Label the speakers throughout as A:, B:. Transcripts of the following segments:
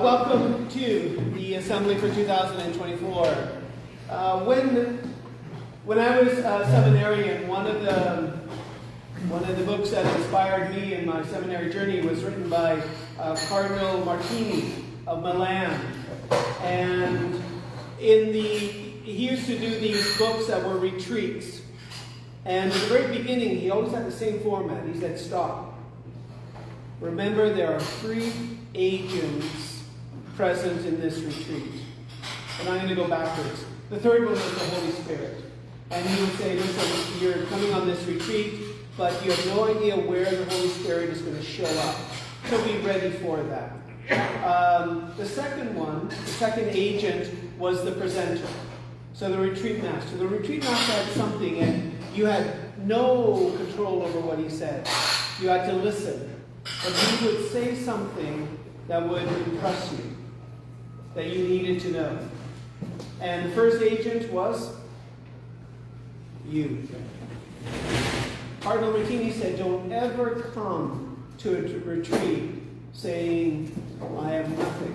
A: Welcome to the Assembly for 2024. When I was a seminarian, one of the books that inspired me in my seminary journey was written by Cardinal Martini of Milan. And he used to do these books that were retreats. And at the very beginning, he always had the same format. He said, stop. Remember, there are 3 agents present in this retreat. And I'm going to go backwards. The third one was the Holy Spirit. And he would say, listen, you're coming on this retreat, but you have no idea where the Holy Spirit is going to show up. So be ready for that. The second agent was the presenter. So the retreat master. The retreat master had something, and you had no control over what he said. You had to listen. And he would say something that would impress you, that you needed to know. And the first agent was you. Cardinal Martini said, don't ever come to a retreat saying, I have nothing.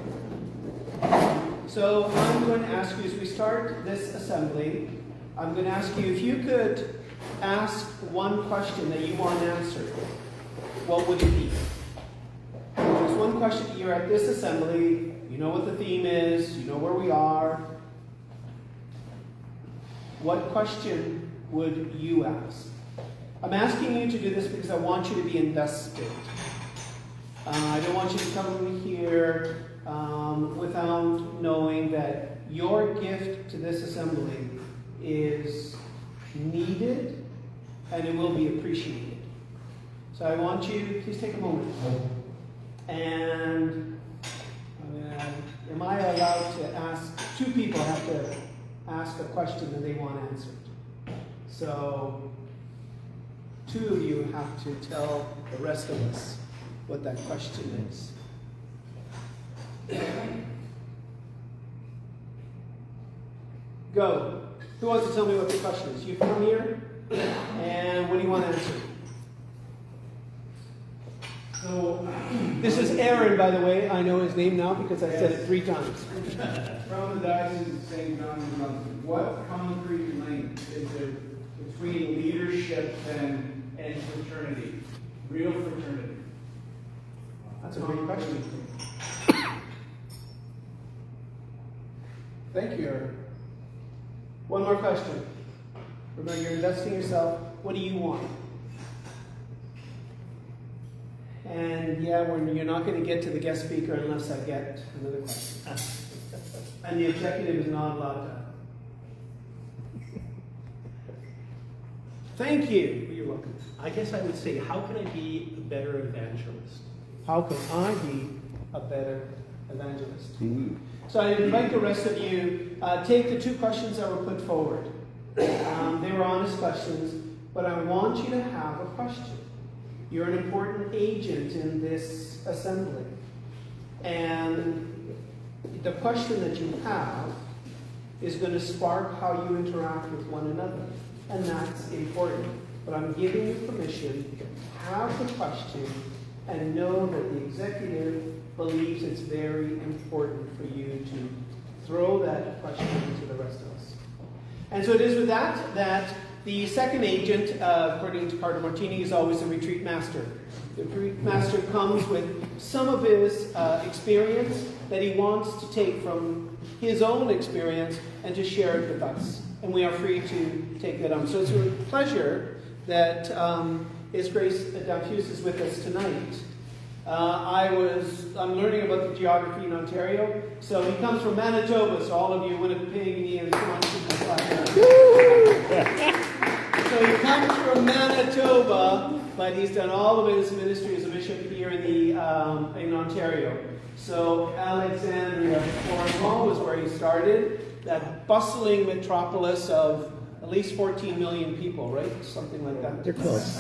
A: So I'm going to ask you, as we start this assembly, I'm going to ask you if you could ask one question that you want answered, what would it be? There's one question. You're at this assembly, you know what the theme is, you know where we are. What question would you ask? I'm asking you to do this because I want you to be invested. I don't want you to come here without knowing that your gift to this assembly is needed and it will be appreciated. So I want you, please take a moment. And am I allowed to ask, 2 people have to ask a question that they want answered. So 2 of you have to tell the rest of us what that question is. Go. Who wants to tell me what the question is? You come here, and what do you want to answer? So, this is Aaron, by the way. I know his name now because I said it 3 times.
B: From the Diocese of St. John, what concrete link is there between leadership and fraternity? Real fraternity?
A: That's a great question. Thank you, Aaron. One more question. Remember, you're investing yourself. What do you want? And yeah, you're not going to get to the guest speaker unless I get another question. And the executive is not allowed to. Thank you. You're welcome.
C: I guess I would say, how can I be a better evangelist?
A: How can I be a better evangelist? Mm-hmm. So I invite the rest of you, take the 2 questions that were put forward. They were honest questions, but I want you to have a question. You're an important agent in this assembly. And the question that you have is going to spark how you interact with one another. And that's important. But I'm giving you permission to have the question and know that the executive believes it's very important for you to throw that question to the rest of us. And so it is with that the second agent, according to Cardinal Martini, is always the retreat master. The retreat master comes with some of his experience that he wants to take from his own experience and to share it with us. And we are free to take that on. So it's a pleasure that His Grace Damphus is with us tonight. I'm learning about the geography in Ontario. So he comes from Manitoba, so all of you Winnipegonians come on to the side. So he comes from Manitoba, but he's done all of his ministry as a bishop here in Ontario. So Alexandria, Cornwall was where he started, that bustling metropolis of at least 14 million people, right? Something like that.
D: They're close.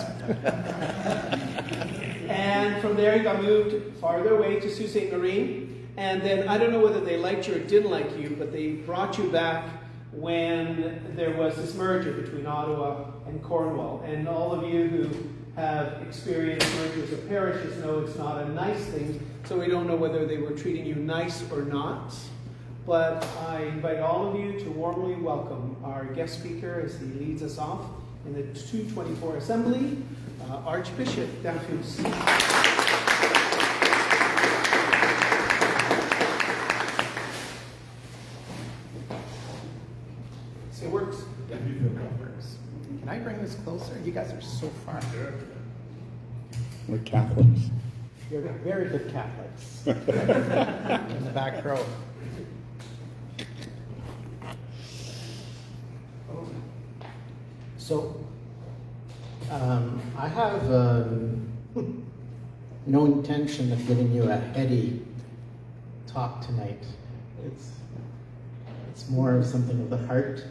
A: And from there, he got moved farther away to Sault Ste. Marie. And then, I don't know whether they liked you or didn't like you, but they brought you back when there was this merger between Ottawa and Cornwall. And all of you who have experienced mergers of parishes know it's not a nice thing so we don't know whether they were treating you nice or not. But I invite all of you to warmly welcome our guest speaker as he leads us off in the 224 Assembly, Archbishop Danfus. So it works. Can I bring this closer? You guys are so far.
D: We're Catholics.
A: You're very good Catholics. In the back row.
E: So, I have no intention of giving you a heady talk tonight. It's more of something of the heart.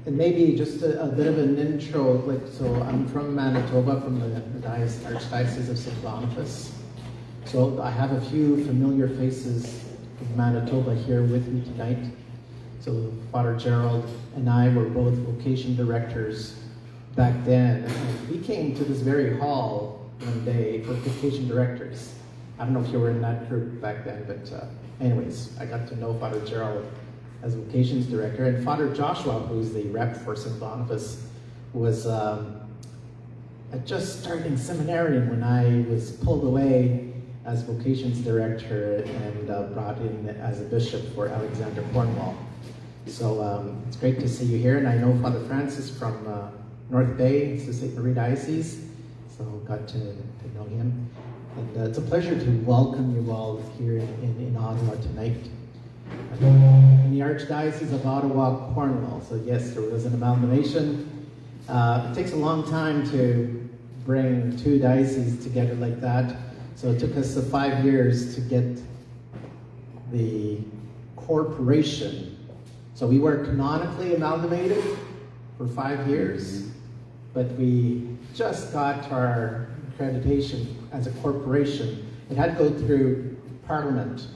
E: And maybe just a bit of an intro. So I'm from Manitoba, from the Archdiocese of St. Boniface. So I have a few familiar faces of Manitoba here with me tonight. So Father Gerald and I were both vocation directors back then. And we came to this very hall one day for vocation directors. I don't know if you were in that group back then, but anyways, I got to know Father Gerald as vocations director. And Father Joshua, who's the rep for St. Boniface, was just starting seminarian when I was pulled away as vocations director and brought in as a bishop for Alexander Cornwall. So it's great to see you here, and I know Father Francis from North Bay, it's the St. Marie Diocese, so got to know him. And it's a pleasure to welcome you all here in Ottawa tonight. In the Archdiocese of Ottawa, Cornwall. So yes, there was an amalgamation. It takes a long time to bring two dioceses together like that. So it took us 5 years to get the corporation. So we were canonically amalgamated for 5 years, but we just got our accreditation as a corporation. It had to go through Parliament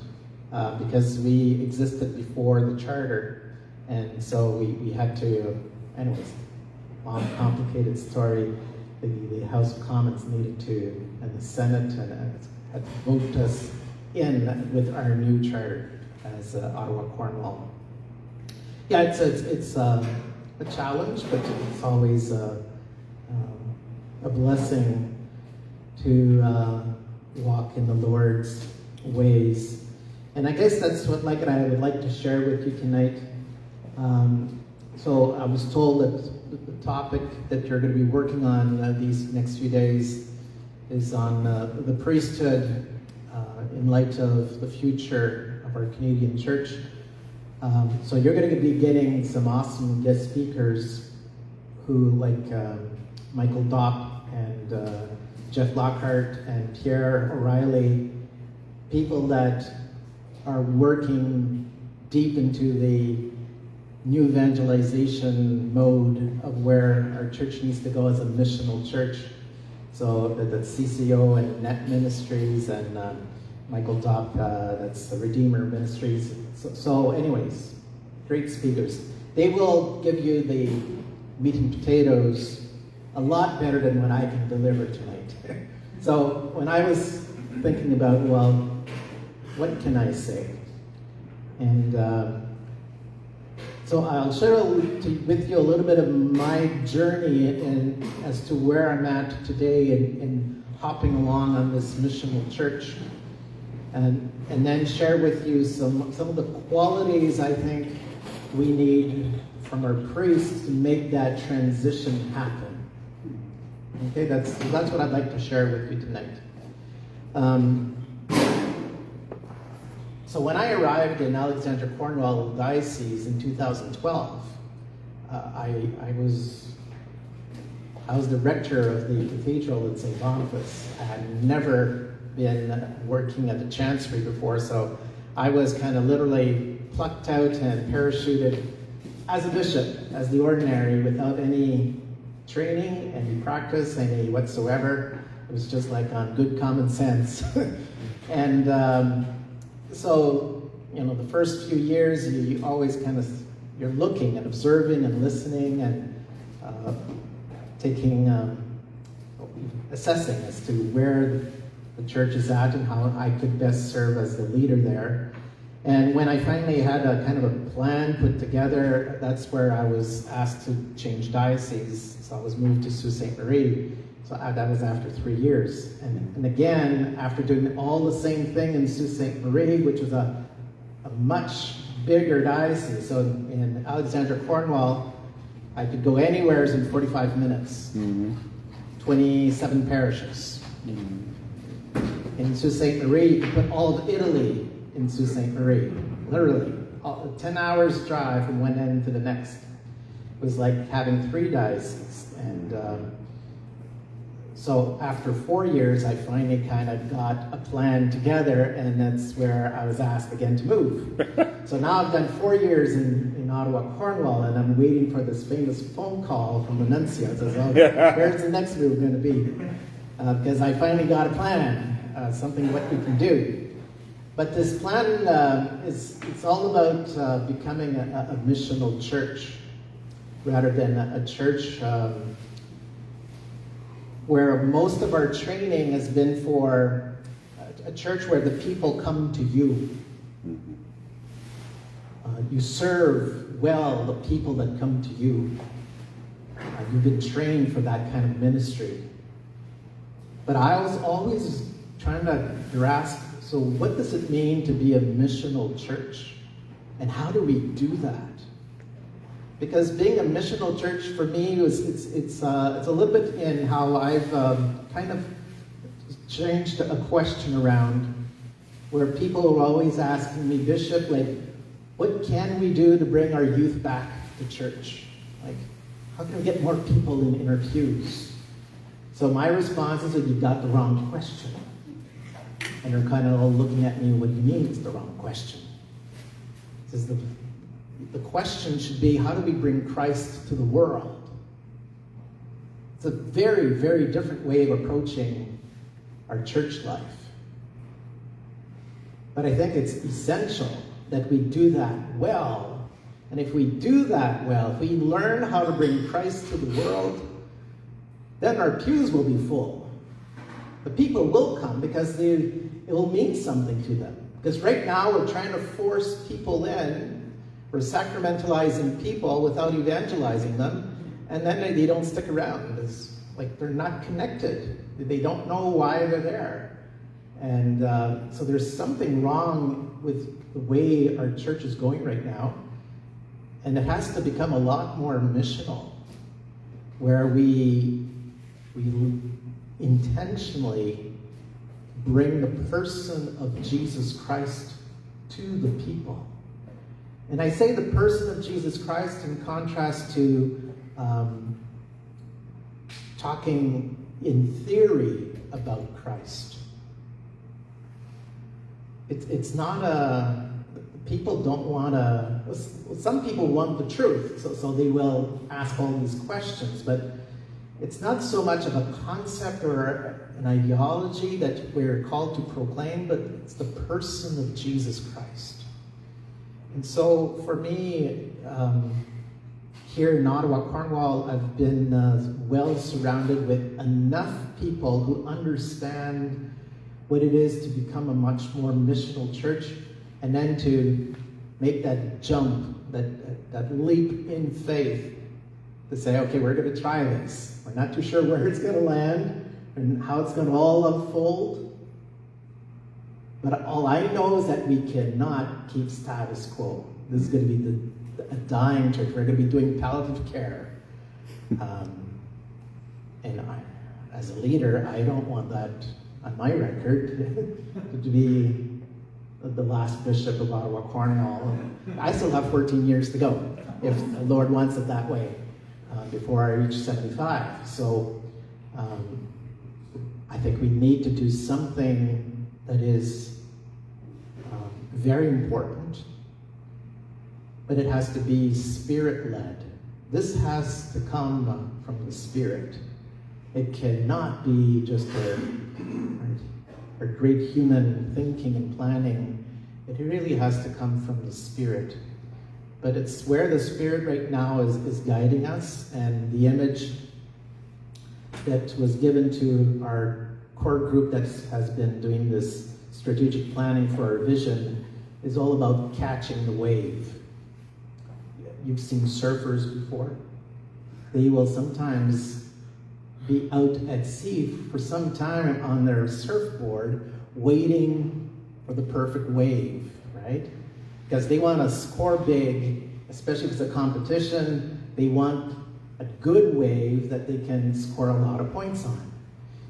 E: because we existed before the charter, and so we had to, anyways, long complicated story. The House of Commons needed to, and the Senate had to vote us in with our new charter as Ottawa Cornwall. Yeah, it's a challenge, but it's always a blessing to walk in the Lord's ways. And I guess that's what Mike and I would like to share with you tonight. So I was told that the topic that you're going to be working on these next few days is on the priesthood in light of the future of our Canadian church. So you're going to be getting some awesome guest speakers who, like Michael Dopp and Jeff Lockhart and Pierre O'Reilly, people that are working deep into the new evangelization mode of where our church needs to go as a missional church. So that's CCO and Net Ministries, and Michael Dopp, that's the Redeemer Ministries. So anyways, great speakers. They will give you the meat and potatoes a lot better than what I can deliver tonight. So when I was thinking about, well, what can I say? And so I'll share with you a little bit of my journey as to where I'm at today in hopping along on this missional church. And then share with you some of the qualities I think we need from our priests to make that transition happen. Okay, that's what I'd like to share with you tonight. So when I arrived in Alexander Cornwall Diocese in 2012, I was the rector of the cathedral at St. Boniface. I had never been working at the chancery before, so I was kind of literally plucked out and parachuted as a bishop, as the ordinary, without any training, any practice, any whatsoever. It was just like on good common sense. And so, the first few years, you always you're looking and observing and listening and taking assessing as to where the church is at and how I could best serve as the leader there. And when I finally had a kind of a plan put together, that's where I was asked to change diocese. So I was moved to Sault Ste. Marie. So that was after 3 years. And again, after doing all the same thing in Sault Ste. Marie, which was a much bigger diocese. So in Alexandria, Cornwall, I could go anywhere in 45 minutes. 27 parishes. In Sault Ste. Marie, you could put all of Italy in Sault Ste. Marie. Literally. 10 hours drive from one end to the next. It was like having 3 dioceses. And so after 4 years, I finally kind of got a plan together, and that's where I was asked again to move. So now I've done 4 years in Ottawa, Cornwall, and I'm waiting for this famous phone call from the nuncio. It says, oh, where's the next move going to be? Because I finally got a plan, something what we can do. But this plan it's all about becoming a missional church rather than a church where most of our training has been for a church where the people come to you. You serve well the people that come to you. You've been trained for that kind of ministry. But I was always trying to grasp, so what does it mean to be a missional church? And how do we do that? Because being a missional church for me it's a little bit in how I've kind of changed a question around where people are always asking me, Bishop, like, what can we do to bring our youth back to church? Like, how can we get more people in our pews? So my response is that you got the wrong question. And they're kind of all looking at me, what do you mean it's the wrong question? It says the question should be, how do we bring Christ to the world? It's a very, very different way of approaching our church life. But I think it's essential that we do that well. And if we do that well, if we learn how to bring Christ to the world, then our pews will be full. The people will come because it will mean something to them. Because right now we're trying to force people in. We're sacramentalizing people without evangelizing them. And then they don't stick around. It's like they're not connected. They don't know why they're there. And so there's something wrong with the way our church is going right now. And it has to become a lot more missional, where we intentionally bring the person of Jesus Christ to the people. And I say the person of Jesus Christ in contrast to talking in theory about Christ. It's not people don't want to, some people want the truth, so they will ask all these questions, but it's not so much of a concept or an ideology that we're called to proclaim, but it's the person of Jesus Christ. And so for me, here in Ottawa, Cornwall, I've been well surrounded with enough people who understand what it is to become a much more missional church, and then to make that jump, that leap in faith, to say, okay, we're going to try this. We're not too sure where it's going to land and how it's going to all unfold. But all I know is that we cannot keep status quo. This is going to be a dying church. We're going to be doing palliative care. And as a leader, I don't want that on my record to be the last bishop of Ottawa, Cornwall. I still have 14 years to go, if the Lord wants it that way, before I reach 75. So I think we need to do something that is very important, but it has to be Spirit-led. This has to come from the Spirit. It cannot be just a great human thinking and planning. It really has to come from the Spirit. But it's where the Spirit right now is guiding us, and the image that was given to our core group that has been doing this strategic planning for our vision is all about catching the wave. You've seen surfers before. They will sometimes be out at sea for some time on their surfboard waiting for the perfect wave, right? Because they want to score big, especially if it's a competition. They want a good wave that they can score a lot of points on.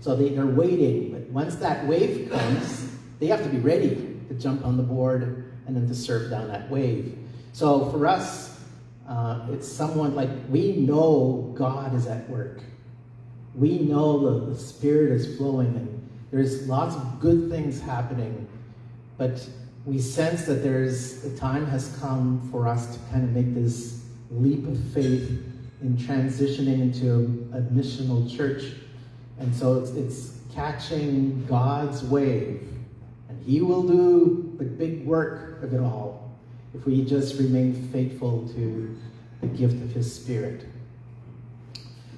E: So they're waiting, but once that wave comes, they have to be ready to jump on the board and then to surf down that wave. So for us, it's someone like, we know God is at work. We know the Spirit is flowing and there's lots of good things happening, but we sense that the time has come for us to kind of make this leap of faith in transitioning into a missional church. And so it's catching God's wave, and He will do the big work of it all if we just remain faithful to the gift of His Spirit.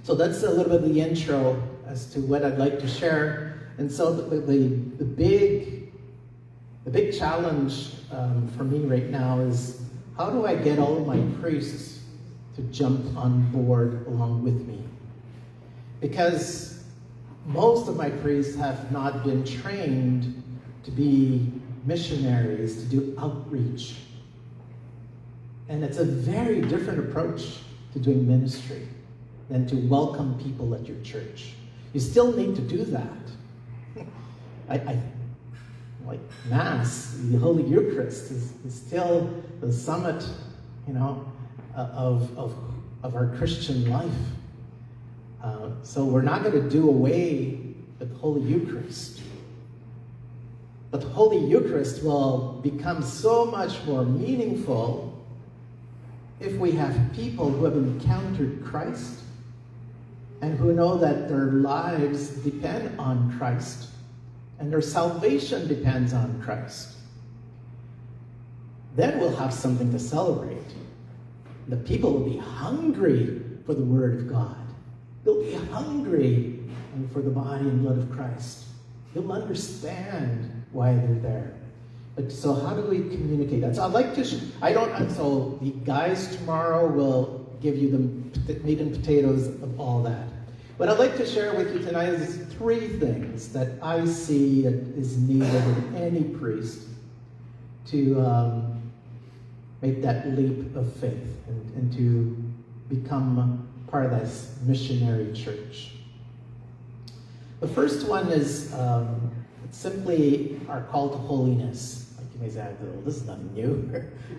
E: So that's a little bit of the intro as to what I'd like to share. And so the big challenge for me right now is, how do I get all of my priests to jump on board along with me? Because most of my priests have not been trained to be missionaries, to do outreach. And it's a very different approach to doing ministry than to welcome people at your church. You still need to do that. I like Mass, the Holy Eucharist is still the summit, of our Christian life. So we're not going to do away with Holy Eucharist. But the Holy Eucharist will become so much more meaningful if we have people who have encountered Christ and who know that their lives depend on Christ and their salvation depends on Christ. Then we'll have something to celebrate. The people will be hungry for the Word of God. They'll be hungry for the body and blood of Christ. They'll understand why they're there. But so how do we communicate that? So I'd like to, so the guys tomorrow will give you the meat and potatoes of all that. What I'd like to share with you tonight is 3 things that I see that is needed in any priest to make that leap of faith and to become part of this missionary church. The first one is it's simply our call to holiness. Like you may say, well, this is nothing new.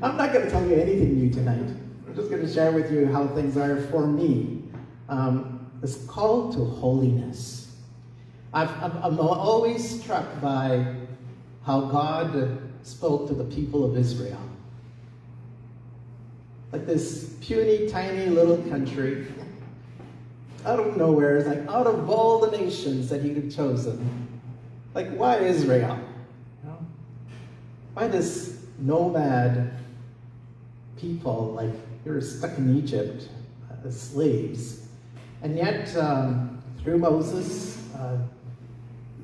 E: I'm not going to tell you anything new tonight. I'm just going to share with you how things are for me. This call to holiness. I'm always struck by how God spoke to the people of Israel. Like this puny, tiny little country, out of nowhere, it's like out of all the nations that He had chosen. Like, why Israel? Why this nomad people, like, you're stuck in Egypt as slaves? And yet, through Moses,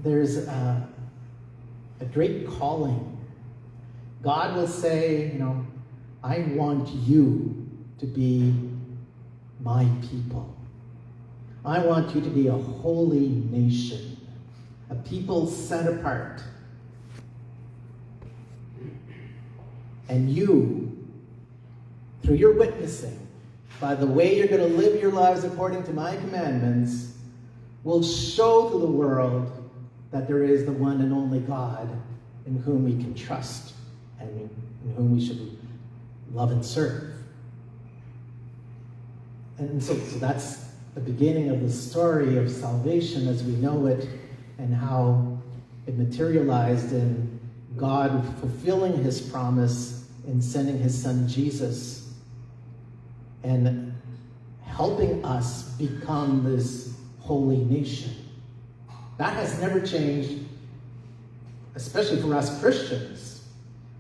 E: there's a great calling. God will say, I want you to be my people. I want you to be a holy nation, a people set apart. And you, through your witnessing, by the way you're going to live your lives according to my commandments, will show to the world that there is the one and only God in whom we can trust and in whom we should love and serve. And so that's the beginning of the story of salvation as we know it, and how it materialized in God fulfilling His promise in sending His Son Jesus and helping us become this holy nation. That has never changed, especially for us Christians.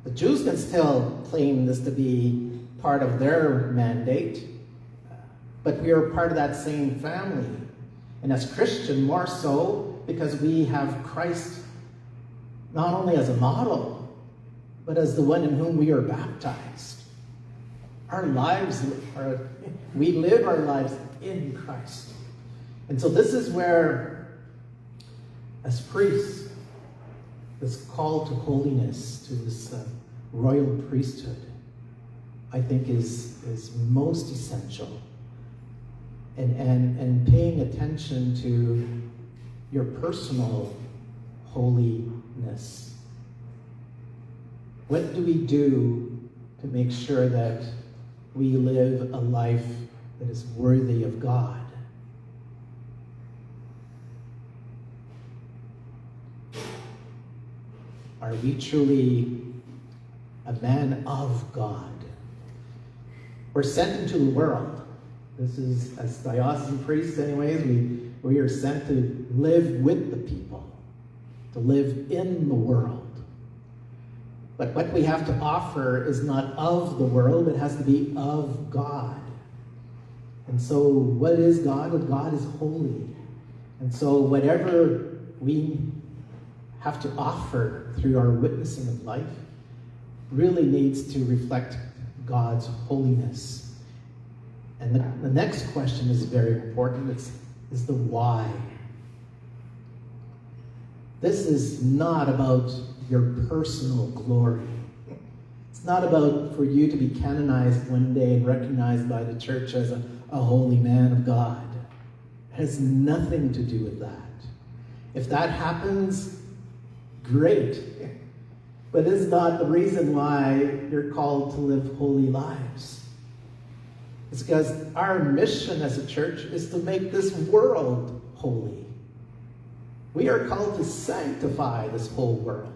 E: The Jews can still claim this to be part of their mandate, but we are part of that same family. And as Christian, more so, because we have Christ not only as a model, but as the one in whom we are baptized. We live our lives in Christ. And so this is where, as priests, this call to holiness, to this royal priesthood, I think is most essential. And paying attention to your personal holiness. What do we do to make sure that we live a life that is worthy of God? Are we truly a man of God? We're sent into the world. This is, as diocesan priests anyways, we are sent to live with the people, to live in the world. But what we have to offer is not of the world, it has to be of God. And so what is God? Well, God is holy. And so whatever we have to offer through our witnessing of life really needs to reflect God's holiness. And the next question is very important. Is the why. This is not about your personal glory. It's not about for you to be canonized one day and recognized by the church as a holy man of God. It has nothing to do with that. If that happens, great. But it's not the reason why you're called to live holy lives. It's because our mission as a church is to make this world holy. We are called to sanctify this whole world.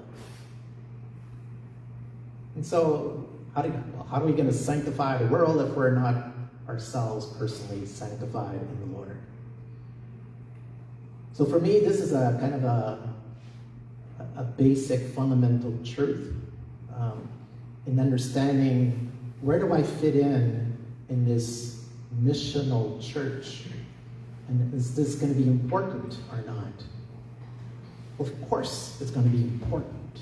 E: And so, how are we going to sanctify the world if we're not ourselves personally sanctified in the Lord? So for me, this is a kind of a basic fundamental truth in understanding where do I fit in this missional church, and is this going to be important or not? Well, of course it's going to be important,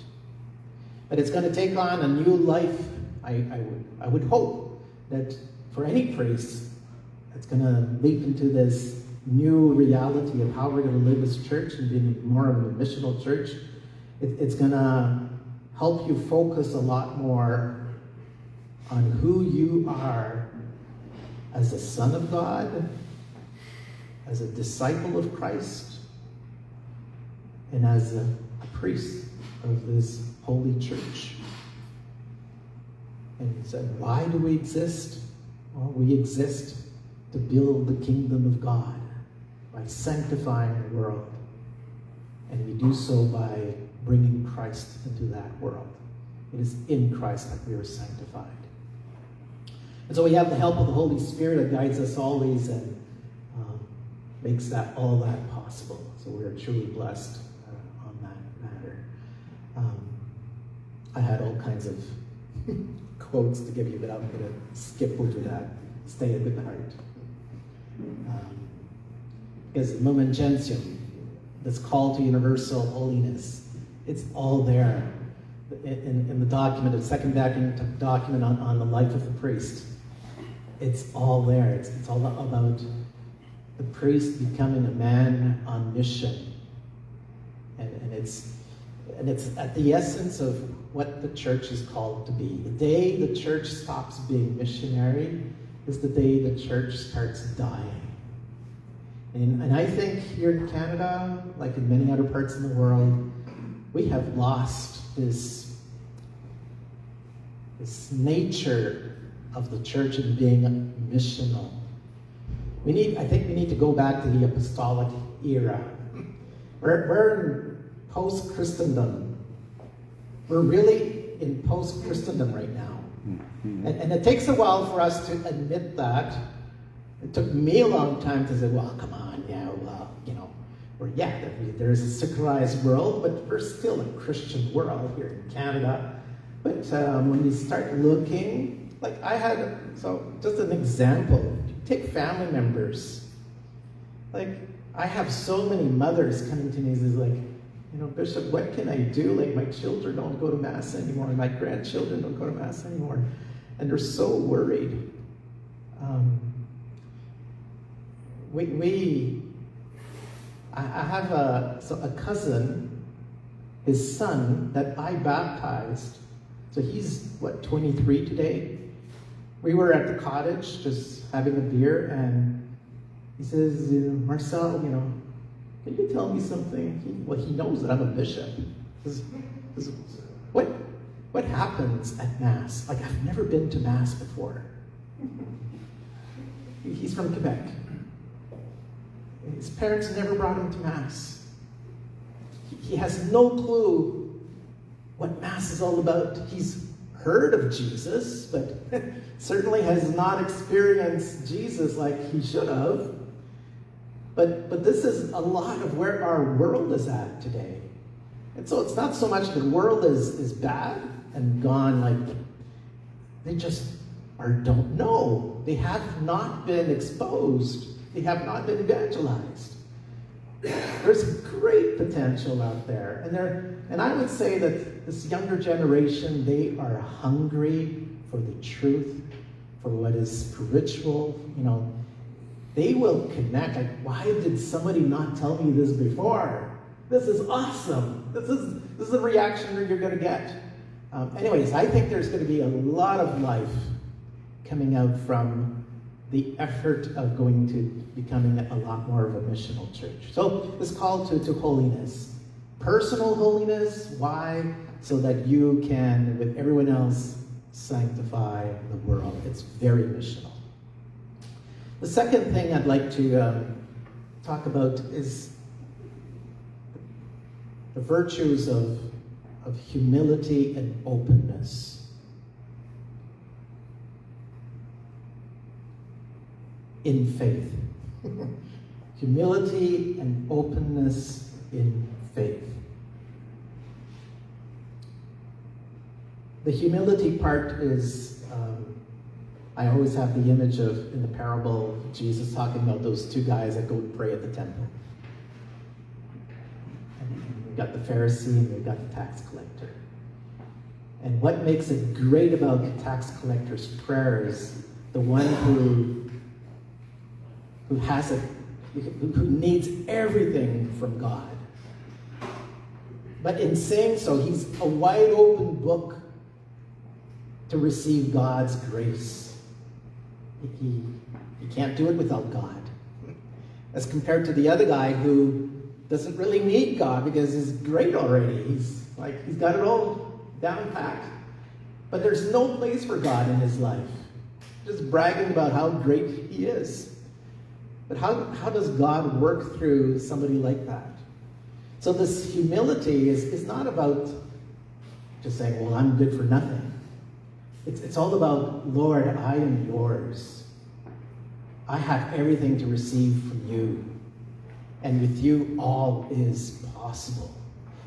E: but it's going to take on a new life. I would hope that for any priest, it's going to leap into this new reality of how we're going to live as church and being more of a missional church. It's going to help you focus a lot more on who you are as a son of God, as a disciple of Christ, and as a priest of this holy church. And so why do we exist? Well, we exist to build the kingdom of God by sanctifying the world. And we do so by bringing Christ into that world. It is in Christ that we are sanctified. And so we have the help of the Holy Spirit that guides us always and makes all that possible. So we are truly blessed on that matter. I had all kinds of quotes to give you, but I'm going to skip over that. Stay with the heart. Because Lumen Gentium, this call to universal holiness, it's all there in the document, the second document on the life of the priest. It's all there. It's all about the priest becoming a man on mission. And it's at the essence of what the church is called to be. The day the church stops being missionary is the day the church starts dying. And I think here in Canada, like in many other parts of the world, we have lost this nature of the church in being missional. I think we need to go back to the apostolic era. We're in post-Christendom. We're really in post-Christendom right now. And it takes a while for us to admit that. It took me a long time to say, well, come on, there's a secularized world, but we're still a Christian world here in Canada. But when you start looking, just an example, take family members. Like, I have so many mothers coming to me and says, like, Bishop, what can I do? Like, my children don't go to Mass anymore, and my grandchildren don't go to Mass anymore. And they're so worried. I have a cousin, his son, that I baptized. So he's, 23 today? We were at the cottage just having a beer, and he says, Marcel, can you tell me something? He knows that I'm a bishop. He says, what happens at Mass? Like, I've never been to Mass before. He's from Quebec. His parents never brought him to Mass. He has no clue what Mass is all about. He's heard of Jesus, but certainly has not experienced Jesus like he should have. But this is a lot of where our world is at today. And so it's not so much the world is bad and gone, like, they just don't know. They have not been exposed. They have not been evangelized. There's great potential out there. And I would say that this younger generation, they are hungry for the truth, for what is spiritual. They will connect. Like, why did somebody not tell me this before? This is awesome. This is the reaction that you're going to get. Anyways, I think there's going to be a lot of life coming out from the effort of going to becoming a lot more of a missional church. So this call to holiness. Personal holiness. Why? So that you can, with everyone else, sanctify the world. It's very missional. The second thing I'd like to talk about is the virtues of humility and openness. In faith. Humility and openness in faith. The humility part is, I always have the image of, in the parable, Jesus talking about those two guys that go and pray at the temple. And we've got the Pharisee and we've got the tax collector. And what makes it great about the tax collector's prayer is the one who needs everything from God. But in saying so, he's a wide open book to receive God's grace. He can't do it without God. As compared to the other guy who doesn't really need God because he's great already. He's got it all down packed. But there's no place for God in his life. Just bragging about how great he is. But how does God work through somebody like that? So this humility is not about just saying, well, I'm good for nothing. It's all about, Lord, I am yours. I have everything to receive from you. And with you, all is possible.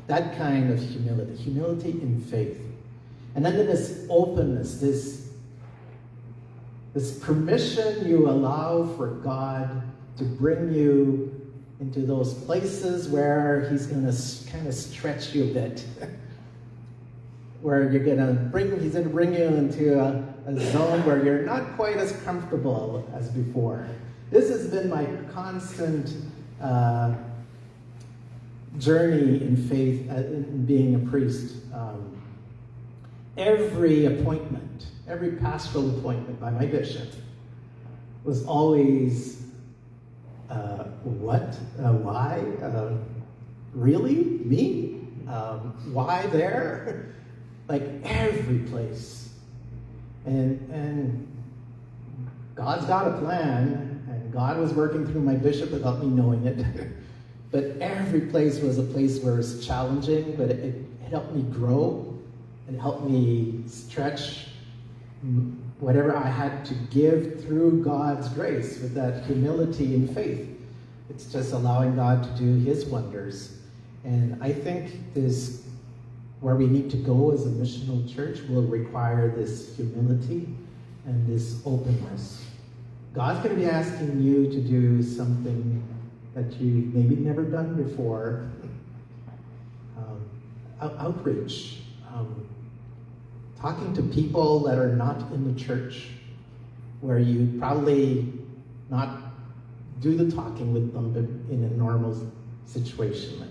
E: That kind of humility. Humility in faith. And then this openness, this permission you allow for God to bring you into those places where he's going to kind of stretch you a bit. Where he's going to bring you into a zone where you're not quite as comfortable as before. This has been my constant journey in faith, in being a priest. Every appointment, every pastoral appointment by my bishop was always, what? Why? Really? Me? Why there? Like every place. And God's got a plan, and God was working through my bishop without me knowing it. But every place was a place where it was challenging, but it helped me grow. It helped me stretch whatever I had to give through God's grace with that humility and faith. It's just allowing God to do his wonders. And I think this, where we need to go as a missional church, will require this humility and this openness. God's going to be asking you to do something that you've maybe never done before. Outreach. Talking to people that are not in the church, where you probably not do the talking with them in a normal situation.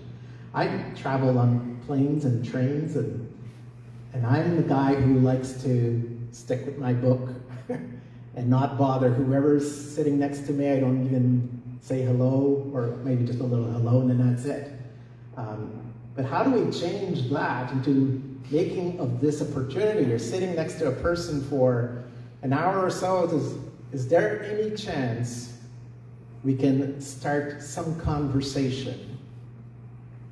E: I travel on planes and trains, and I'm the guy who likes to stick with my book and not bother whoever's sitting next to me. I don't even say hello, or maybe just a little hello, and then that's it. But how do we change that into making of this opportunity? You're sitting next to a person for an hour or so. Is there any chance we can start some conversation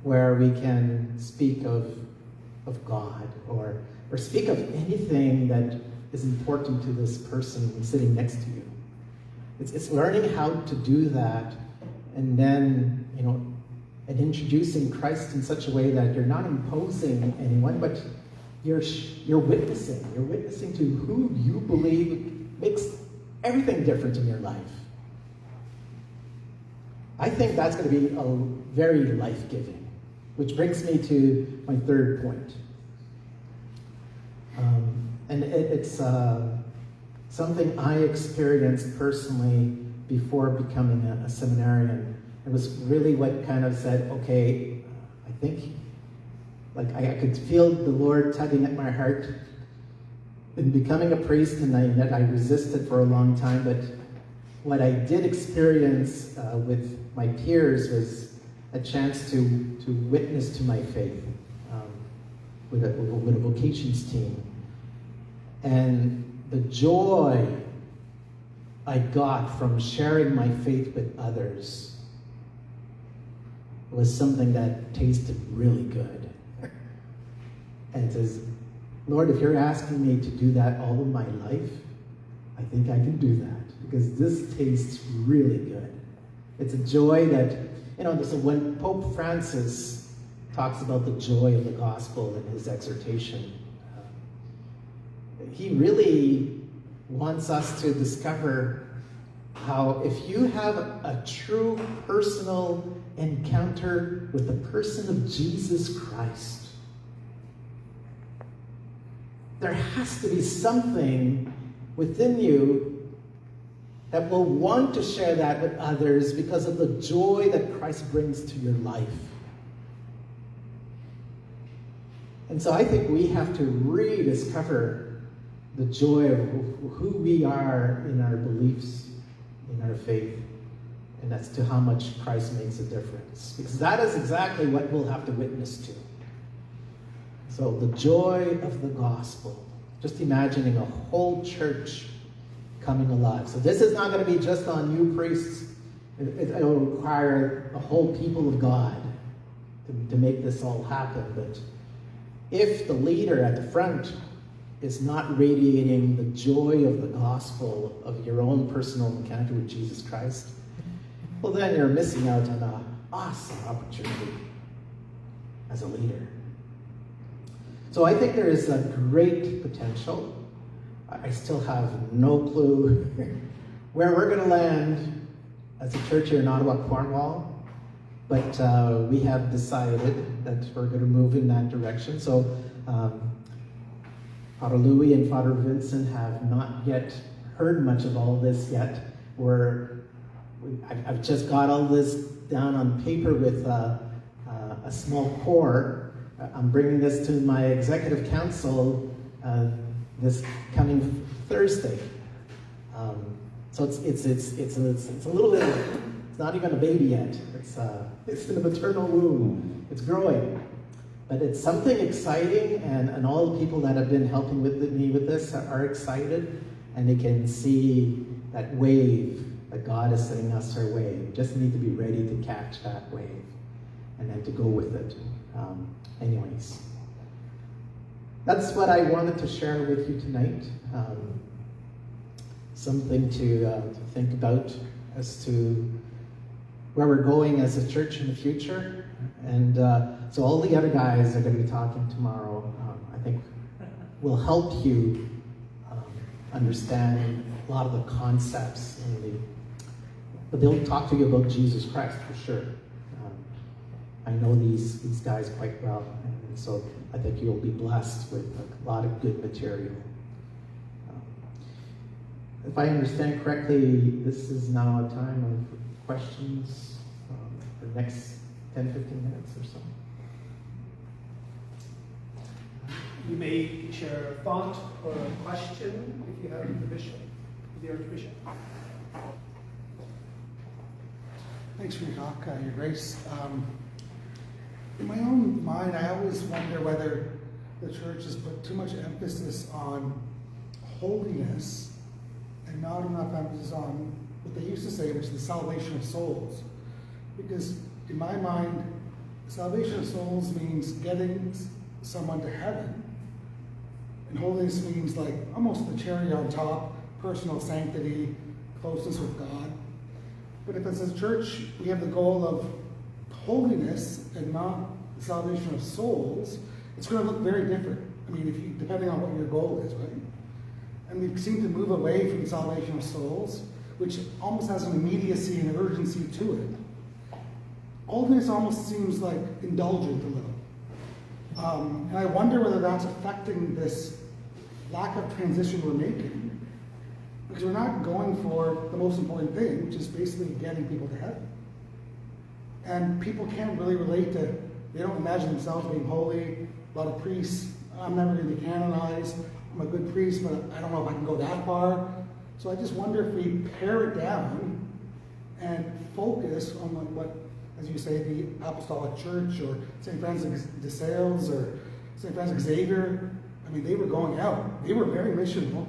E: where we can speak of God, or speak of anything that is important to this person sitting next to you? It's learning how to do that, and then, and introducing Christ in such a way that you're not imposing anyone, but you're witnessing. You're witnessing to who you believe makes everything different in your life. I think that's going to be very life-giving, which brings me to my third point. And it's something I experienced personally before becoming a seminarian. It was really what kind of said, okay, I think, like I could feel the Lord tugging at my heart in becoming a priest, and I resisted for a long time. But what I did experience with my peers was a chance to witness to my faith with a vocations team. And the joy I got from sharing my faith with others was something that tasted really good. And it says, Lord, if you're asking me to do that all of my life, I think I can do that, because this tastes really good. It's a joy that, so when Pope Francis talks about the joy of the gospel in his exhortation, he really wants us to discover how if you have a true personal encounter with the person of Jesus Christ, there has to be something within you that will want to share that with others because of the joy that Christ brings to your life. And so I think we have to rediscover the joy of who we are in our beliefs, in our faith, and that's to how much Christ makes a difference. Because that is exactly what we'll have to witness to. So the joy of the gospel, just imagining a whole church coming alive. So this is not going to be just on you priests. It will require a whole people of God to make this all happen. But if the leader at the front is not radiating the joy of the gospel of your own personal encounter with Jesus Christ, well, then you're missing out on an awesome opportunity as a leader. So I think there is a great potential. I still have no clue where we're going to land as a church here in Ottawa, Cornwall, but we have decided that we're going to move in that direction. So Father Louis and Father Vincent have not yet heard much of all this yet. I've just got all this down on paper with a small core. I'm bringing this to my executive council this coming Thursday. So it's a little bit. It's not even a baby yet. It's in a maternal womb. It's growing. But it's something exciting, and all the people that have been helping me with this are excited, and they can see that wave that God is sending us our way. We just need to be ready to catch that wave and then to go with it. Anyways, that's what I wanted to share with you tonight. Something to think about as to where we're going as a church in the future. And so all the other guys are going to be talking tomorrow. I think will help you understand a lot of the concepts But they'll talk to you about Jesus Christ for sure. I know these guys quite well, and so I think you'll be blessed with a lot of good material. If I understand correctly, this is now a time of questions for the next 10, 15 minutes or so.
C: You may share a thought or a question if you have the bishop, the Archbishop.
F: Thanks for your talk, Your Grace. In my own mind, I always wonder whether the church has put too much emphasis on holiness and not enough emphasis on what they used to say, which is the salvation of souls. Because in my mind, salvation of souls means getting someone to heaven. And holiness means like almost the cherry on top, personal sanctity, closeness with God. But if as a church we have the goal of holiness and not the salvation of souls, it's going to look very different. I mean, depending on what your goal is, right? And we seem to move away from the salvation of souls, which almost has an immediacy and an urgency to it. Holiness almost seems like indulgent a little. And I wonder whether that's affecting this lack of transition we're making, because we're not going for the most important thing, which is basically getting people to heaven. And people can't really relate to, they don't imagine themselves being holy. A lot of priests, I'm never going to be canonized. I'm a good priest, but I don't know if I can go that far. So I just wonder if we pare it down and focus on what, as you say, the Apostolic Church or St. Francis de Sales or St. Francis Xavier. I mean, they were going out. They were very missional.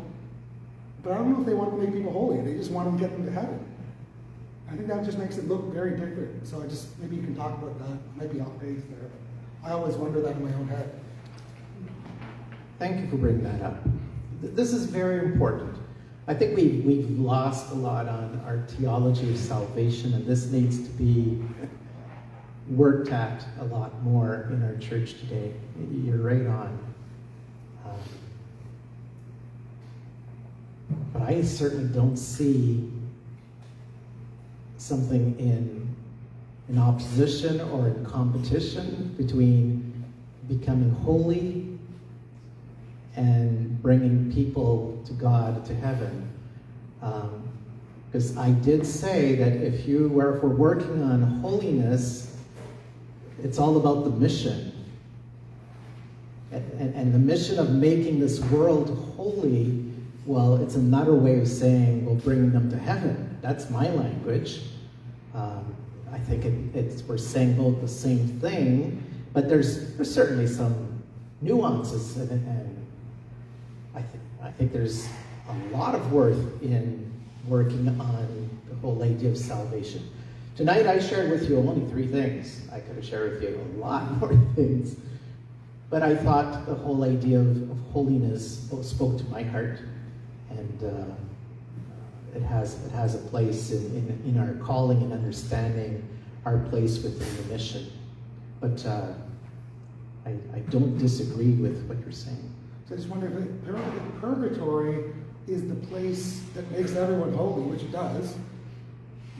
F: But I don't know if they want to make people holy. They just want to get them to heaven. I think that just makes it look very different. So maybe you can talk about that. It might be off base there. I always wonder that in my own head.
E: Thank you for bringing that up. This is very important. I think we've lost a lot on our theology of salvation, and this needs to be worked at a lot more in our church today. You're right on. But I certainly don't see something in opposition or in competition between becoming holy and bringing people to God, to heaven. Because I did say that if we're working on holiness, it's all about the mission. And the mission of making this world holy, well, it's another way of saying, well, bringing them to heaven. That's my language. I think we're saying both the same thing, but there's certainly some nuances, and I think there's a lot of worth in working on the whole idea of salvation. Tonight I shared with you only 3 things. I could have shared with you a lot more things, but I thought the whole idea of holiness spoke to my heart, and it has a place in our calling and understanding our place within the mission. But I don't disagree with what you're saying.
F: So I just wonder if purgatory is the place that makes everyone holy, which it does.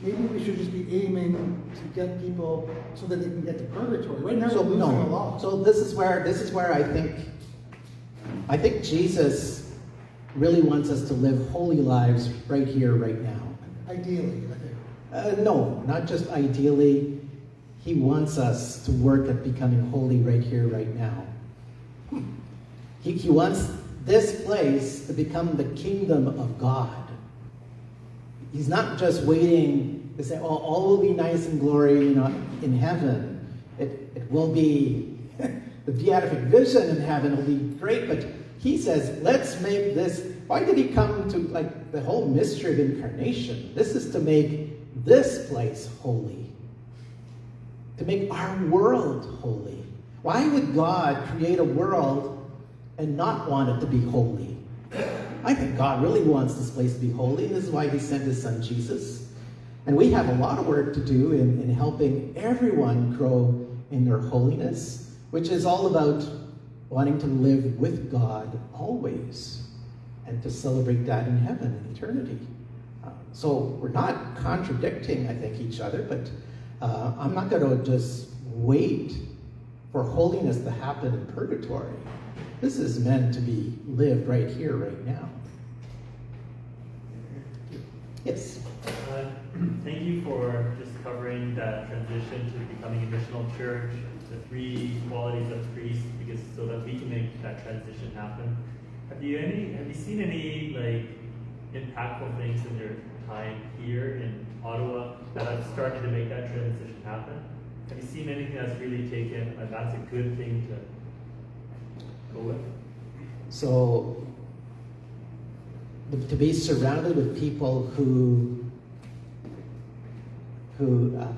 F: Maybe we should just be aiming to get people so that they can get to purgatory. Right now we're losing a lot.
E: So this is where I think Jesus really wants us to live holy lives right here, right now.
F: Ideally, I think.
E: No, not just ideally. He wants us to work at becoming holy right here, right now. He wants this place to become the kingdom of God. He's not just waiting to say, oh, all will be nice and glory, in heaven. It will be, the beatific vision in heaven will be great, but he says, let's make this. Why did he come to the whole mystery of incarnation? This is to make this place holy. To make our world holy. Why would God create a world and not want it to be holy? I think God really wants this place to be holy. This is why he sent his son Jesus. And we have a lot of work to do in helping everyone grow in their holiness, which is all about wanting to live with God always and to celebrate that in heaven in eternity. So we're not contradicting, I think, each other, but I'm not going to just wait for holiness to happen in purgatory. This is meant to be lived right here, right now. Yes?
G: Thank you for just covering that transition to becoming a missional church, the 3 qualities of priests, because so that we can make that transition happen. Have you seen any impactful things in your time here in Ottawa that have started to make that transition happen? Have you seen anything that's really taken, and that's a good thing to go with?
E: So, to be surrounded with people who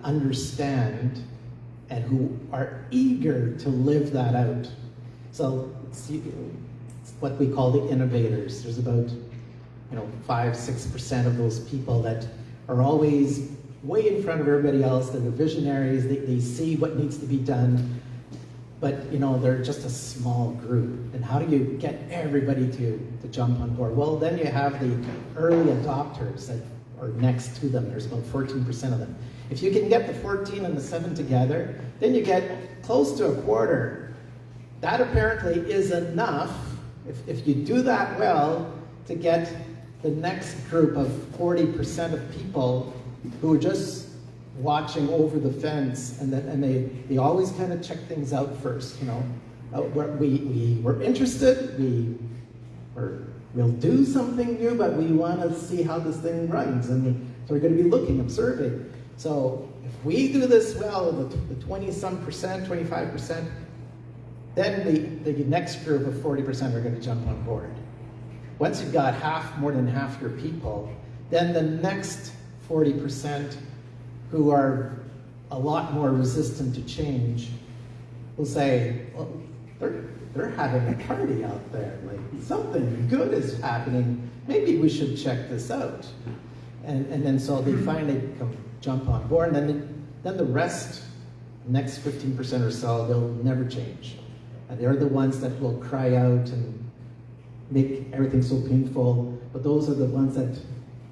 E: understand and who are eager to live that out. So it's what we call the innovators. There's about 5-6% of those people that are always way in front of everybody else. They're the visionaries. They see what needs to be done, but they're just a small group. And how do you get everybody to jump on board? Well, then you have the early adopters that are next to them. There's about 14% of them. If you can get the 14 and the 7 together, then you get close to a quarter. That apparently is enough, if you do that well, to get the next group of 40% of people who are just watching over the fence, and they always kind of check things out first. We're interested, we'll do something new, but we want to see how this thing runs, and so we're going to be looking, observing. So if we do this well, the 20-some%, 25%, then the next group of 40% are going to jump on board. Once you've got more than half your people, then the next 40% who are a lot more resistant to change will say, well, they're having a party out there. Like, something good is happening. Maybe we should check this out. And then so they finally jump on board. And then the rest, next 15% or so, they'll never change. And they're the ones that will cry out and make everything so painful. But those are the ones that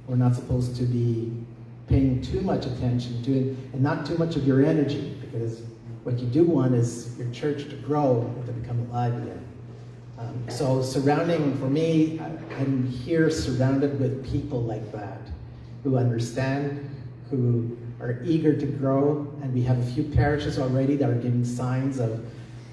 E: we're not supposed to be paying too much attention to, and not too much of your energy, because what you do want is your church to grow and to become alive again. So surrounding, for me, I'm here surrounded with people like that, who understand, who are eager to grow, and we have a few parishes already that are giving signs of,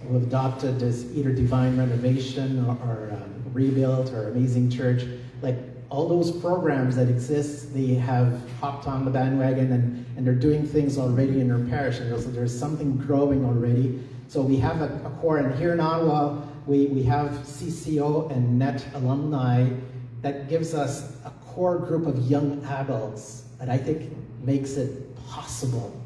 E: who have adopted this either divine renovation or rebuild or amazing church. Like, all those programs that exist, they have hopped on the bandwagon and they're doing things already in their parish. And so there's something growing already. So we have a core, and here in Ottawa, we have CCO and NET alumni that gives us a core group of young adults that I think makes it possible,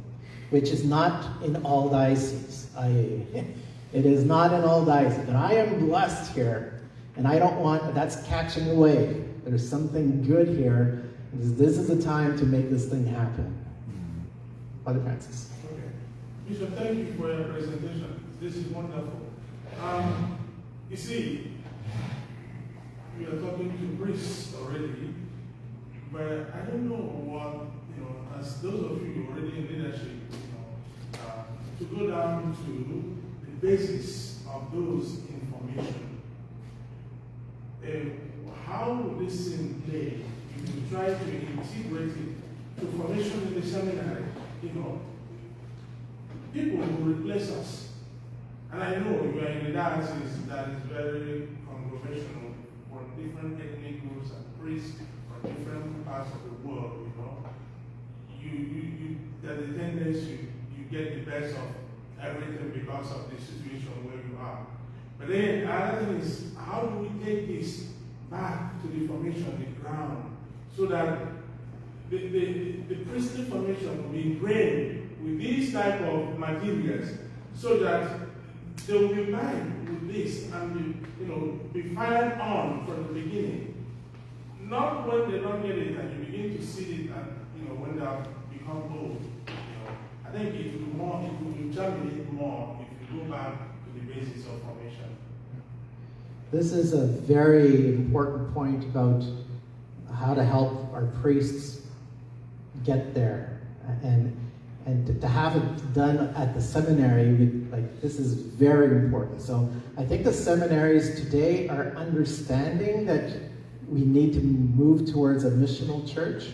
E: which is not in all dioceses. It is not in all dioceses. And I am blessed here, and I don't want, that's catching away. There's something good here. This is the time to make this thing happen. Father Francis.
H: Okay. Bishop, thank you for your presentation. This is wonderful. You see, we are talking to priests already, but I don't know what, as those of you already in leadership, to go down to the basis of those information. How will this thing play if you try to integrate it to formation in the seminary? People will replace us. And I know you are in a diocese that is very congregational from different ethnic groups and priests from different parts of the world, There's a tendency you get the best of everything because of the situation where you are. But then another thing is, how do we take this back to the formation on the ground so that the priestly formation will be ingrained with these type of materials, so that they will be lined with this and be fired on from the beginning. Not when they don't get it and you begin to see it and when they have become old. I think it will germinate more if you go back to the basis of formation.
E: This is a very important point about how to help our priests get there. And to have it done at the seminary, this is very important. So I think the seminaries today are understanding that we need to move towards a missional church.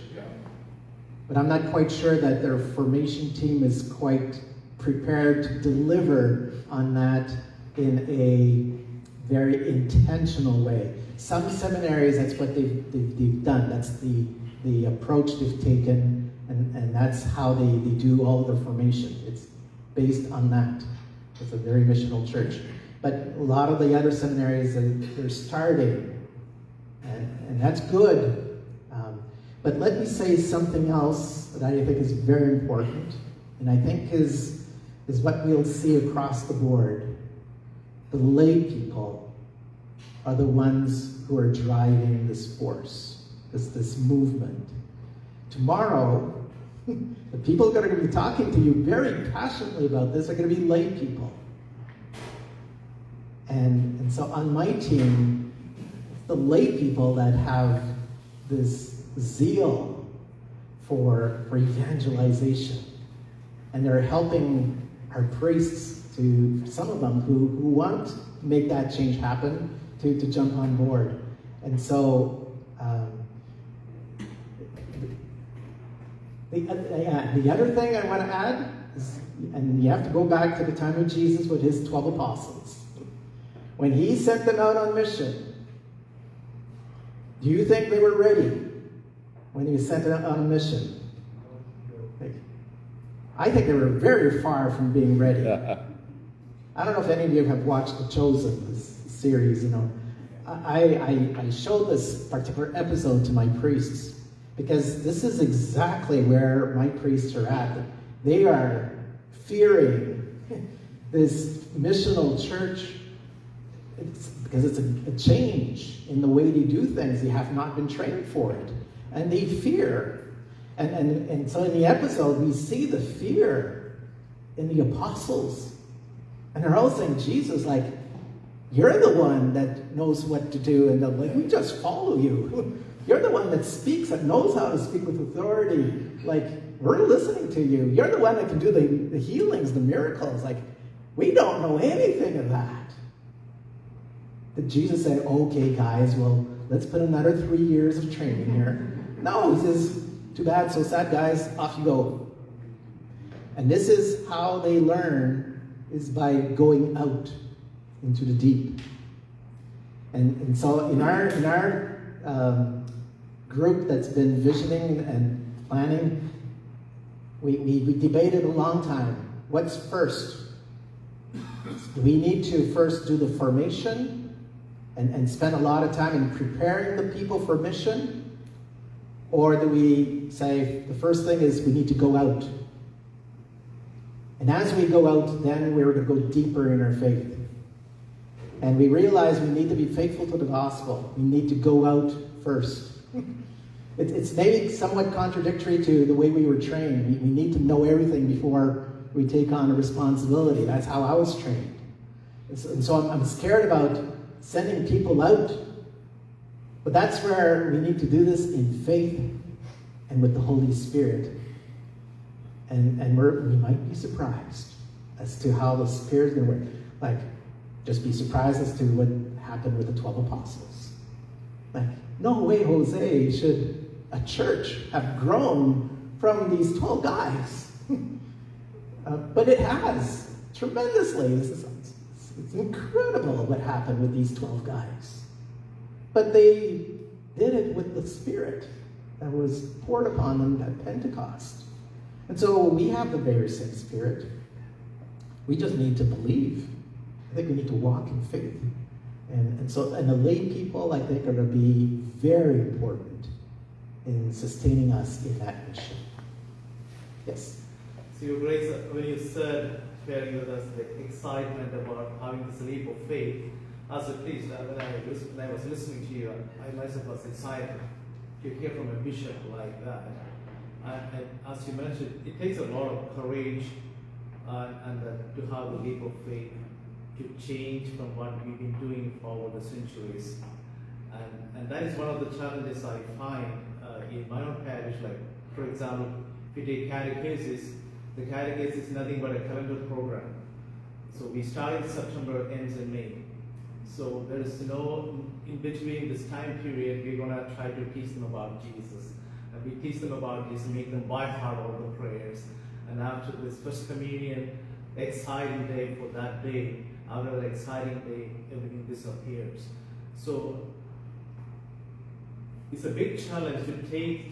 E: But I'm not quite sure that their formation team is quite prepared to deliver on that in a very intentional way. Some seminaries, that's what they've done. That's the approach they've taken, and that's how they do all their formation. It's based on that. It's a very missional church. But a lot of the other seminaries, they're starting, and that's good. But let me say something else that I think is very important, and I think is what we'll see across the board. The lay people are the ones who are driving this force, this movement. Tomorrow, the people that are going to be talking to you very passionately about this are going to be lay people. And so on my team, the lay people that have this zeal for evangelization. And they're helping our priests, some of them who want to make that change happen, to jump on board. And so the other thing I want to add is, and you have to go back to the time of Jesus with his 12 apostles. When he sent them out on mission, do you think they were ready when he sent them out on a mission? I think they were very far from being ready. I don't know if any of you have watched The Chosen, this series. I showed this particular episode to my priests because this is exactly where my priests are at. They are fearing this missional church because it's a change in the way they do things. They have not been trained for it. And they fear. And so in the episode, we see the fear in the apostles. And they're all saying, Jesus, you're the one that knows what to do. And we just follow you. You're the one that speaks, that knows how to speak with authority. We're listening to you. You're the one that can do the healings, the miracles. We don't know anything of that. Did Jesus say, okay, guys, well, let's put another 3 years of training here? No, he says, too bad, so sad, guys, off you go. And this is how they learn, is by going out into the deep. And so in our group that's been visioning and planning, we debated a long time. What's first? Do we need to first do the formation and spend a lot of time in preparing the people for mission? Or do we say the first thing is we need to go out? And as we go out, then we're going to go deeper in our faith. And we realize we need to be faithful to the gospel. We need to go out first. It's maybe somewhat contradictory to the way we were trained. We need to know everything before we take on a responsibility. That's how I was trained. And so I'm scared about sending people out. But that's where we need to do this in faith and with the Holy Spirit. And we might be surprised as to how the Spirit's going to work. Just be surprised as to what happened with the 12 apostles. No way, Jose, should a church have grown from these 12 guys. But it has, tremendously. It's incredible what happened with these 12 guys. But they did it with the Spirit that was poured upon them at Pentecost. And so we have the very same Spirit. We just need to believe. I think we need to walk in faith. And the lay people, I think, are going to be very important in sustaining us in that mission. Yes?
I: So, Your Grace, when you said, sharing with us the excitement about having this leap of faith, as a priest, when I was listening to you, I myself was excited to hear from a bishop like that. And as you mentioned, it takes a lot of courage and to have the leap of faith, to change from what we've been doing for over the centuries. And that is one of the challenges I find in my own parish, For example, if you take catechesis, the catechesis is nothing but a calendar program. So we start in September, ends in May. So there is no, in between this time period, we're going to try to teach them about Jesus. And we teach them about Jesus, make them by heart all the prayers. And after this first communion, exciting day for that day, after that exciting day, everything disappears. So it's a big challenge to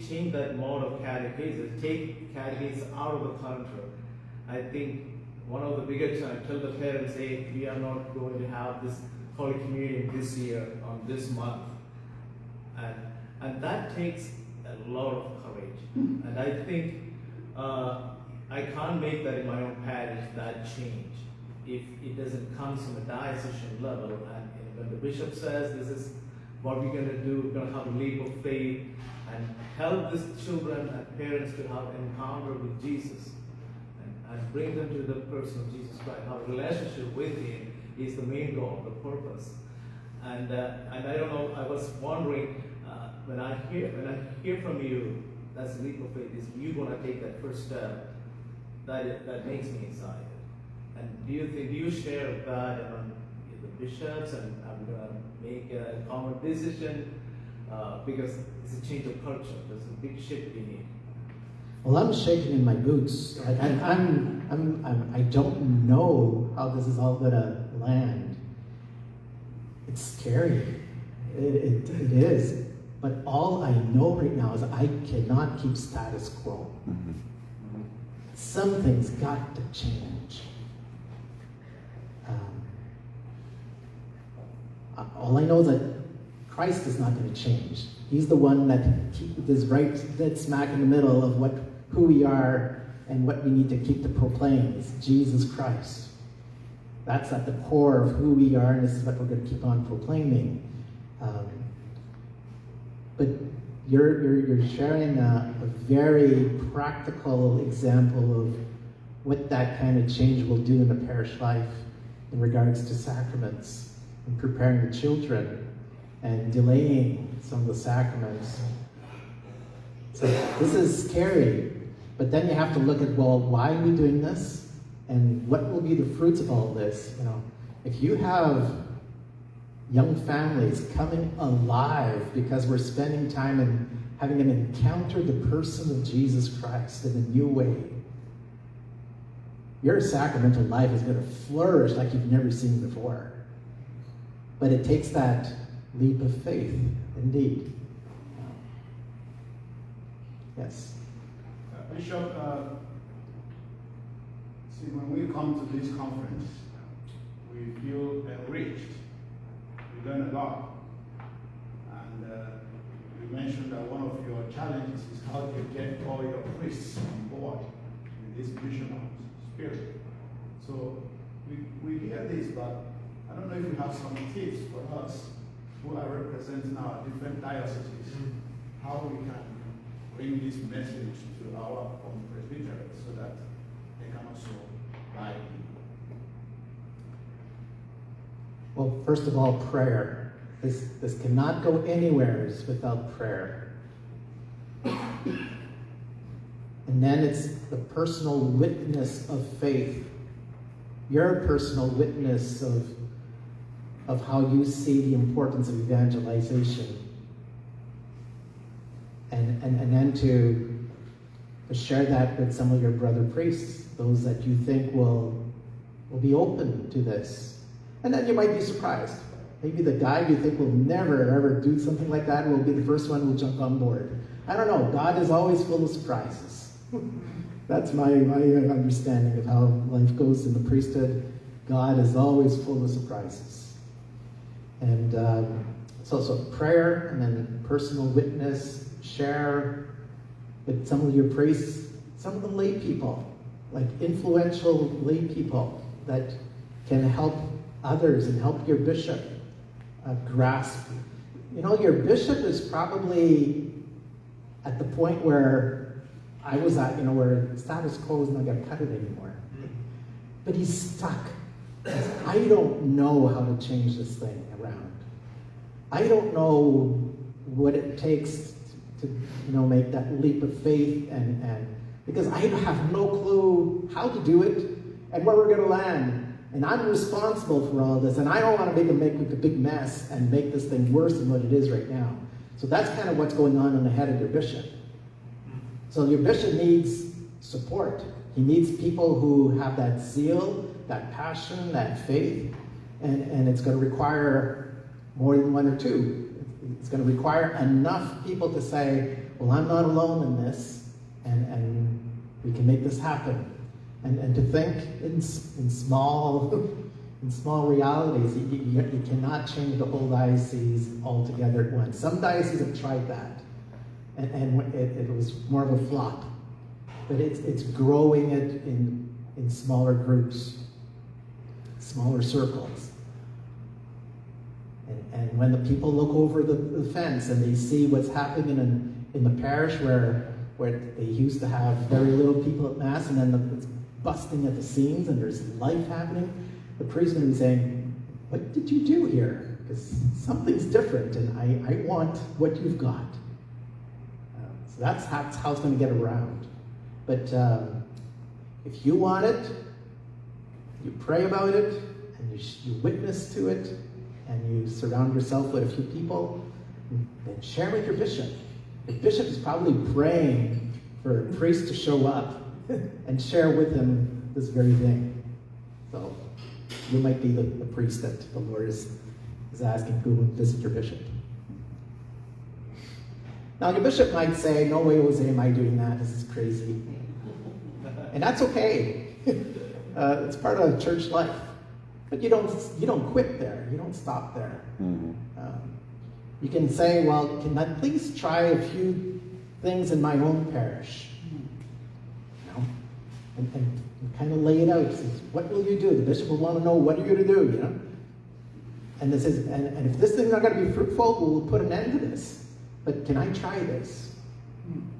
I: change that mode of catechesis, take catechesis out of the calendar. I think one of the bigger challenges, tell the parents, hey, we are not going to have this Holy Communion this year, on this month. And that takes a lot of courage. And I think I can't make that in my own parish, that change, if it doesn't come from a diocesan level. And when the bishop says this is what we're going to do, we're going to have a leap of faith and help these children and parents to have an encounter with Jesus and bring them to the person of Jesus Christ. Our relationship with Him is the main goal, the purpose. And I don't know, I was wondering, when I hear from you, that's a leap of faith, is you going to take that first step, that makes me excited. And do you share that among the bishops, and are we going to make a common decision? Because it's a change of culture, there's a big shift we need.
E: Well, I'm shaking in my boots, and I don't know how this is all gonna land. It's scary, it is. But all I know right now is I cannot keep status quo. Something's got to change. All I know is that Christ is not going to change. He's the one that is right dead smack in the middle of who we are and what we need to keep to proclaim. It's Jesus Christ. That's at the core of who we are, and this is what we're going to keep on proclaiming. But you're sharing a very practical example of what that kind of change will do in the parish life in regards to sacraments and preparing the children and delaying some of the sacraments. So this is scary, but then you have to look at, well, why are we doing this? And what will be the fruits of all this? You know, if you have young families coming alive because we're spending time and having an encounter the person of Jesus Christ in a new way, your sacramental life is going to flourish like you've never seen before. But it takes that leap of faith, indeed. Yes.
B: Bishop, see, when we come to this conference, we feel enriched. We learn a lot. And you mentioned that one of your challenges is how to get all your priests on board in this missional spirit. So we hear this, but I don't know if you have some tips for us who are representing our different dioceses, how we can bring this message to our own presbytery so that they can also buy it.
E: Well, first of all, prayer. This cannot go anywhere without prayer. And then it's the personal witness of faith. Your personal witness of how you see the importance of evangelization. And then to share that with some of your brother priests, those that you think will be open to this. And then you might be surprised. Maybe the guy you think will never, ever do something like that will be the first one who will jump on board. I don't know. God is always full of surprises. That's my understanding of how life goes in the priesthood. God is always full of surprises. And so prayer, and then personal witness, share with some of your priests, some of the lay people, like influential lay people that can help others and help your bishop grasp. You know, your bishop is probably at the point where I was at, where status quo is not going to cut it anymore. But he's stuck. I don't know how to change this thing around. I don't know what it takes make that leap of faith, and because I have no clue how to do it and where we're going to land, and I'm responsible for all this, and I don't want to make a big mess and make this thing worse than what it is right now. So that's kind of what's going on in the head of your bishop. So your bishop needs support. He needs people who have that zeal, that passion, that faith, and it's going to require more than one or two. It's going to require enough people to say, well, I'm not alone in this, and we can make this happen. And to think in small realities. You cannot change the whole diocese altogether at once. Some dioceses have tried that, and it was more of a flop. But it's growing it in smaller groups, smaller circles. And when the people look over the fence and they see what's happening in the parish where they used to have very little people at Mass, and then it's busting at the seams and there's life happening, the priest is going to be saying, what did you do here? Because something's different, and I want what you've got. So that's how it's going to get around. But if you want it, you pray about it, and you witness to it, and you surround yourself with a few people, then share with your bishop. Your bishop is probably praying for a priest to show up and share with him this very thing. So you might be the priest that the Lord is asking to go and visit your bishop. Now your bishop might say, no way, Jose, am I doing that? This is crazy. And that's okay. It's part of church life. But you don't quit there. You don't stop there. Mm-hmm. You can say, well, can I please try a few things in my own parish? You know, and kind of lay it out. Says, what will you do? The bishop will want to know, what are you going to do? You know, and this is, and if this thing's not going to be fruitful, we'll put an end to this. But can I try this?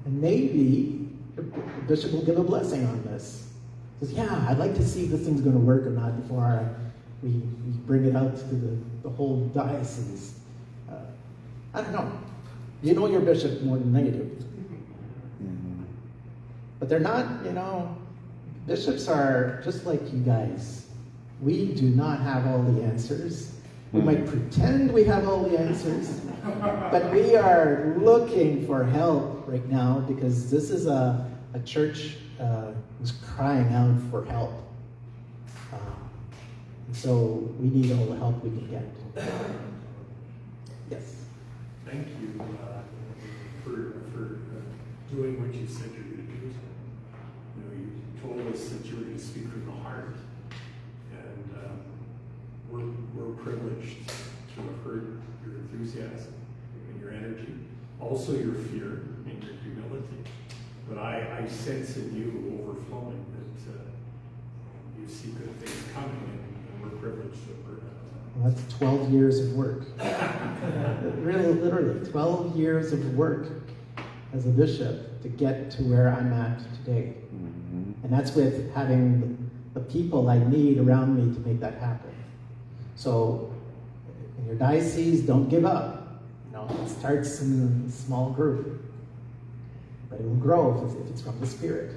E: And maybe the bishop will give a blessing on this. Says, yeah, I'd like to see if this thing's going to work or not before we bring it out to the whole diocese. I don't know. You know your bishop more than I do. Mm-hmm. But they're not, bishops are just like you guys. We do not have all the answers. We might pretend we have all the answers, but we are looking for help right now because this is a church who's crying out for help. So we need all the help we can get. Yes.
J: Thank you for doing what you said you were going to do. You told us that you were going to speak from the heart, and we're privileged to have heard your enthusiasm and your energy, also your fear and your humility. But I sense in you overflowing that you see good things coming, and we're privileged to have heard that.
E: Well, that's 12 years of work. Really, literally, 12 years of work as a bishop to get to where I'm at today. Mm-hmm. And that's with having the people I need around me to make that happen. So, in your diocese, don't give up. It starts in a small group. But it will grow if it's from the Spirit.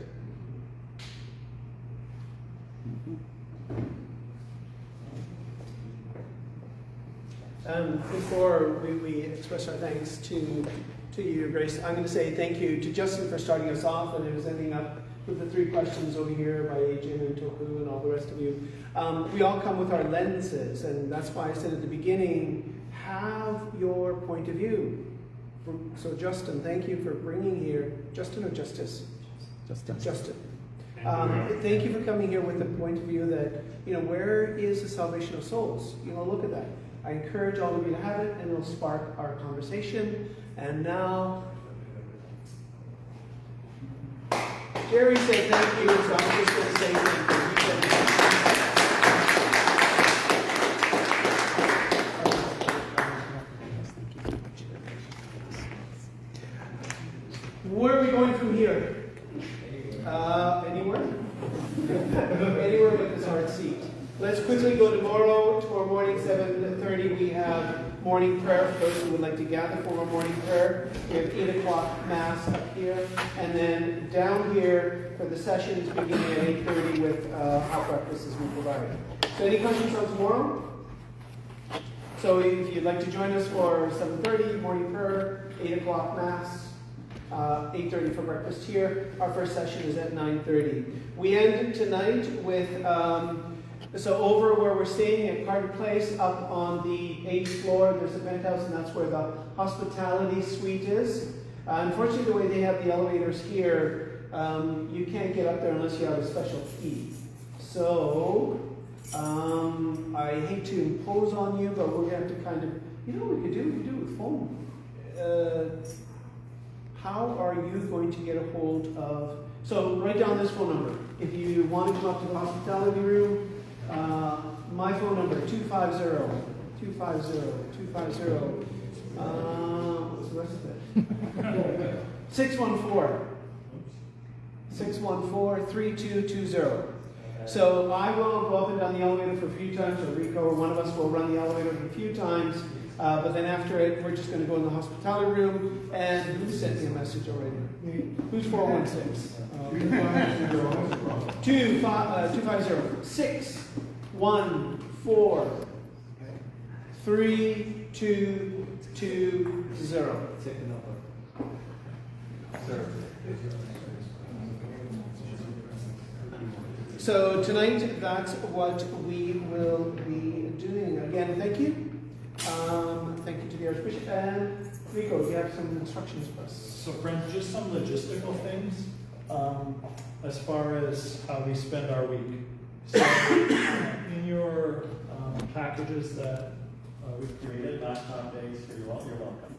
C: Before we express our thanks to you, Your Grace, I'm going to say thank you to Justin for starting us off, and it was ending up with the 3 questions over here by Jim and Toku and all the rest of you. We all come with our lenses, and that's why I said at the beginning, have your point of view. So Justin, thank you for bringing here, Justin or Justice? Justin. Thank you for coming here with the point of view that, where is the salvation of souls? Look at that. I encourage all of you to have it, and it'll spark our conversation. And now, Jerry said thank you, so I'm just going to say thank you. Where are we going from here? Anywhere? Anywhere but this hard seat. Let's quickly go tomorrow morning, 7:30. We have morning prayer for those who would like to gather for our morning prayer. We have 8 o'clock Mass up here. And then down here for the sessions beginning at 8:30 with hot breakfast as we provide. So any questions on tomorrow? So if you'd like to join us for 7:30 morning prayer, 8 o'clock Mass, 8:30 for breakfast here. Our first session is at 9:30. We end tonight with, so over where we're staying at Carter Place, up on the 8th floor, there's a penthouse, and that's where the hospitality suite is. Unfortunately, the way they have the elevators here, you can't get up there unless you have a special key. So, I hate to impose on you, but we're going to have to kind of, you know what we could do? We could do it with phone. How are you going to get a hold of, so write down this phone number. If you want to come up to the hospitality room, my phone number, 250, what was the rest of it? 614-3220. So I will go up and down the elevator for a few times, or Rico or one of us will run the elevator for a few times, but then after it, we're just going to go in the hospitality room, and who sent me a message already? Who's 416? 250-614-3220.
I: Second number.
C: So tonight, that's what we will be doing. Again, thank you. Thank you to the Archbishop. And Rico, you have some instructions for us.
K: So, friends, just some logistical things as far as how we spend our week. So, in your packages that we've created, laptop days, you're welcome.